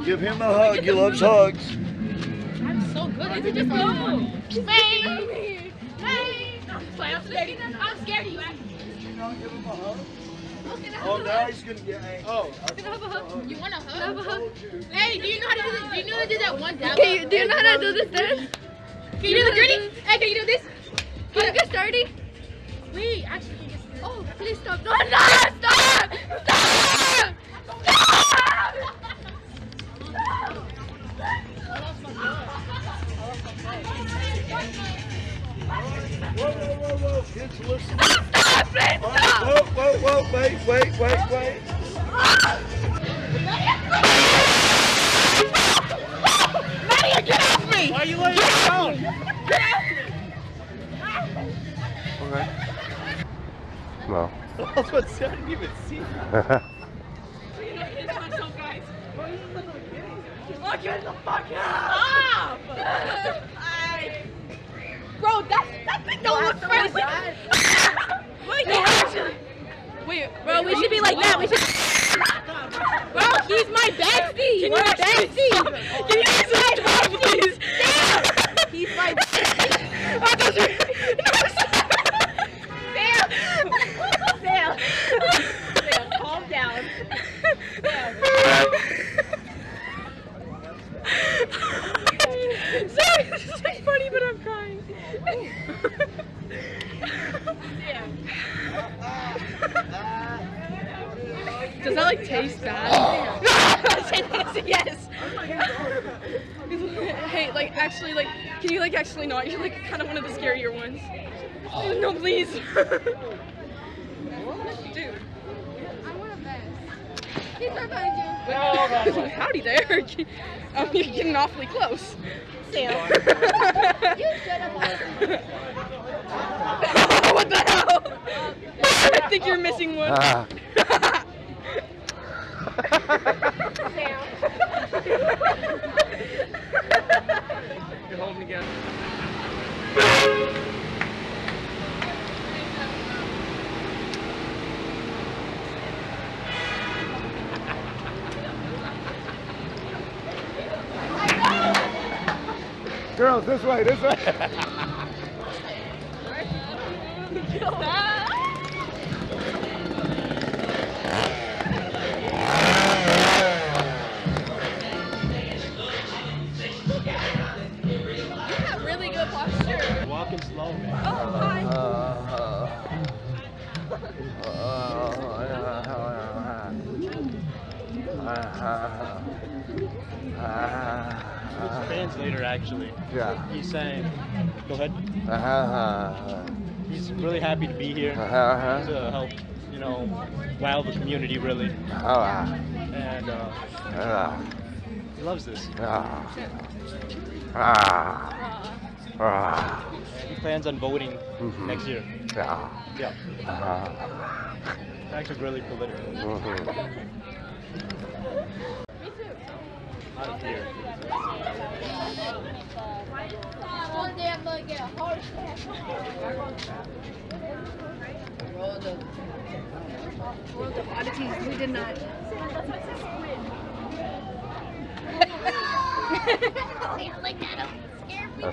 Give him a hug. He loves hugs. I'm so good. Is it just go? Hey! Hey! I'm scared of you, actually. Did you not give him a hug? Oh, now he's gonna get angry. Oh. Can I have a hug? You want a hug? Can I have a hug? Hey, do you know how to do this? Do you know how to do that one down? Do you know how to do this dance? Can you do the gritty? Hey, can you do this? Can you get started? Wait, actually, can you get Oh, please stop. No, no, stop! Stop! Whoa, kids, listen. Stop, please stop! Whoa, wait. Nadia, get off me! Why are you laying down? Get off me! Okay. No. I was about to say, I didn't even see you. Oh, get the fuck out! Stop! Bro, that thing don't look friendly. Wait, bro, we should be like that. We should. Bro, he's my bestie. Can you bestie? Can you guys stop, please? Damn! He's my bestie. Sam, calm down. Sorry, this is so funny, but I'm crying. Does that like taste bad? Yes. Hey, like actually, like, can you like actually not? You're like kind of one of the scarier ones. No, please. Dude. I want a vest. He's right behind you. Howdy there. You're getting awfully close. Sam. You should have. What the hell? I think you're missing one. Sam. You're holding together. Girls, this way. Really good posture. Walking slow, man. Oh, hi. His translator, actually. Yeah. He's saying, go ahead. He's really happy to be here to help, you know, wow the community, really. And he loves this. He plans on voting next year. Yeah. It's actually really political. Out of here. One day I'm gonna get a heart attack. World of oddities, we did not. Like that, scared me.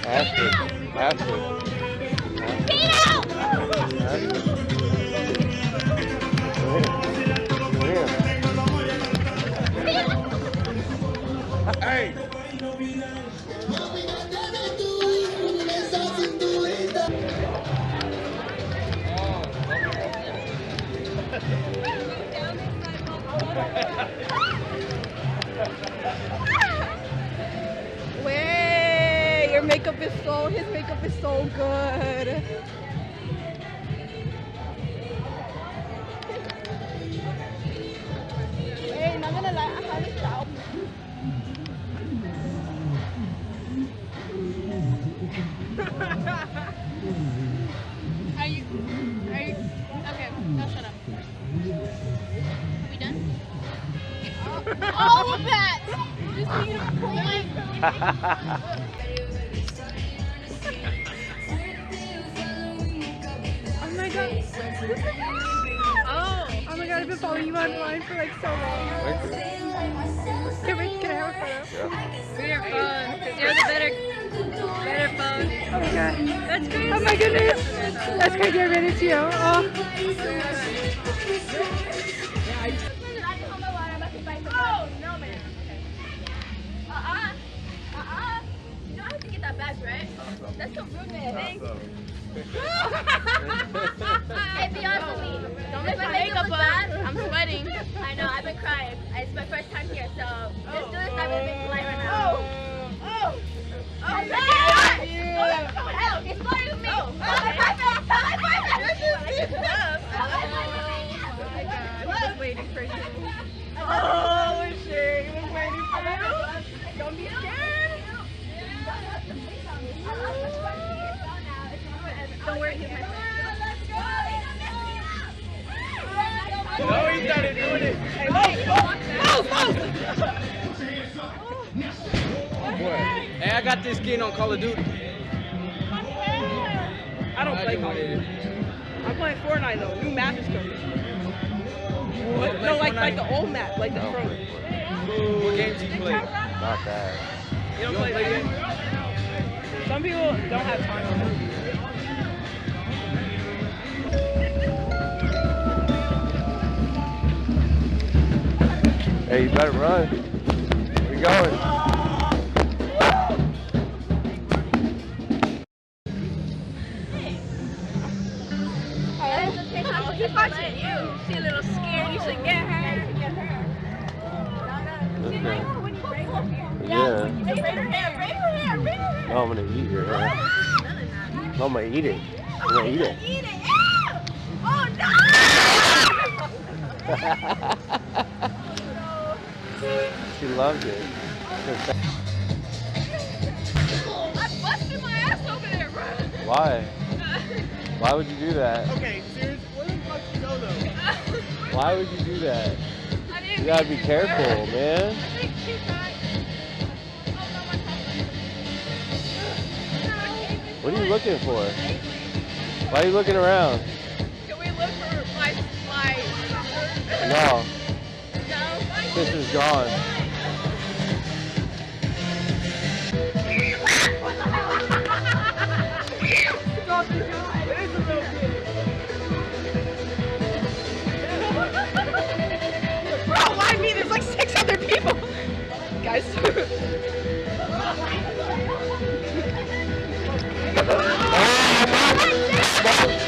Ashley. Ashley. Hey! Way, your makeup is so, his makeup is so good. Hey, not gonna lie, I haven't stopped. Are you, okay, now shut up. Are we done? All of that! Just for you to pull my... Oh my god. Oh my god, I've been following you online for like so long. Can I have a photo? Yeah. We are fun. You're the better phone. Oh my god. That's crazy. Oh my goodness. That's crazy. I ran into you. Oh. Oh, no, man. You don't have to get that back, right? That's so rude, man. Hey, be honest with me. Don't make my makeup look bad. I'm sweating. I know, I've been crying. It's my first time here, so let's do this. I'm gonna make light right now. Oh, no! It's starting with me. Oh, Just waiting for you. oh, shit. He was waiting for you. Don't be scared. Don't worry, he's my friend. No, he's not doing it. Hey, Hey, I got this skin on Call of Duty. I don't play Call of Duty. I'm playing Fortnite though. New map is coming. No, like the old map, like the pro. What games do you play? Not that. You don't play games? Some people don't have time for that. Hey, you better run. Where you going? He's watching you. She's a little scared. You should get her. Yeah. Bring her hair. No, I'm gonna eat your hair. No, I'm gonna eat it. I'm gonna eat it. Eat it. Oh, no! She loves it. I busted my ass over there, bro. Why? Why would you do that? Okay, seriously, where the fuck you go though? Why would you do that? I didn't You gotta mean be to. careful, man. I think she died. Oh, no, my top. What are you looking for? Why are you looking around? Can we look for my No, No? this is gone. Bro, why me? There's like 6 other people. Guys.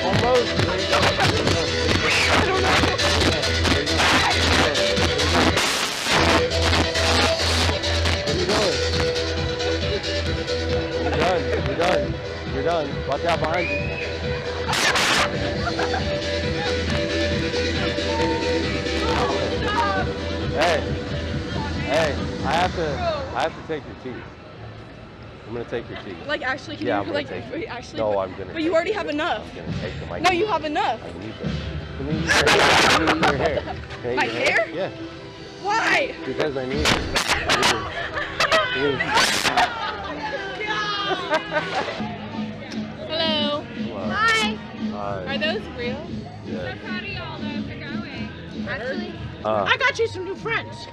Almost. You're done. Watch out behind you. Hey, I have to take your teeth. I'm gonna take your teeth. Like actually, can Yeah, you I'm gonna like take wait, it. actually? No, but, I'm gonna. But you already have enough. I'm gonna take them. No, you have enough. I need them. Can you eat your hair? Can I eat My your hair? Yeah. Why? Because I need it. Hello. Hello. Hi. Hi. Are those real? Yeah. Proud of y'all though for going. Actually, I got you some new friends.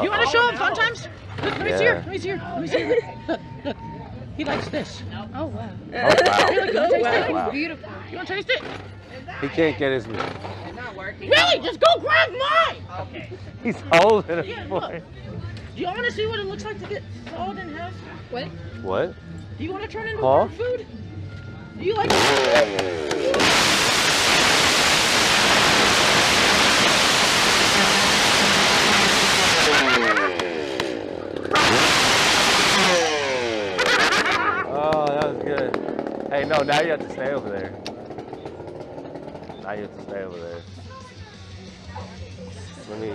You want to show him fun times? Look, let me see her. Let me see her. Let me see her. Look, look. He likes this. oh wow. Oh, wow. It's beautiful. You want to taste it? He can't get his. Really? Just go grab mine. Okay. He's holding it Yeah, for look. it. Do you want to see what it looks like to get sawed in half? What? What? Do you want to turn into Huh? bird food? Do you like Oh, that was good. Hey, no, now you have to stay over there. Now you have to stay over there. Let me.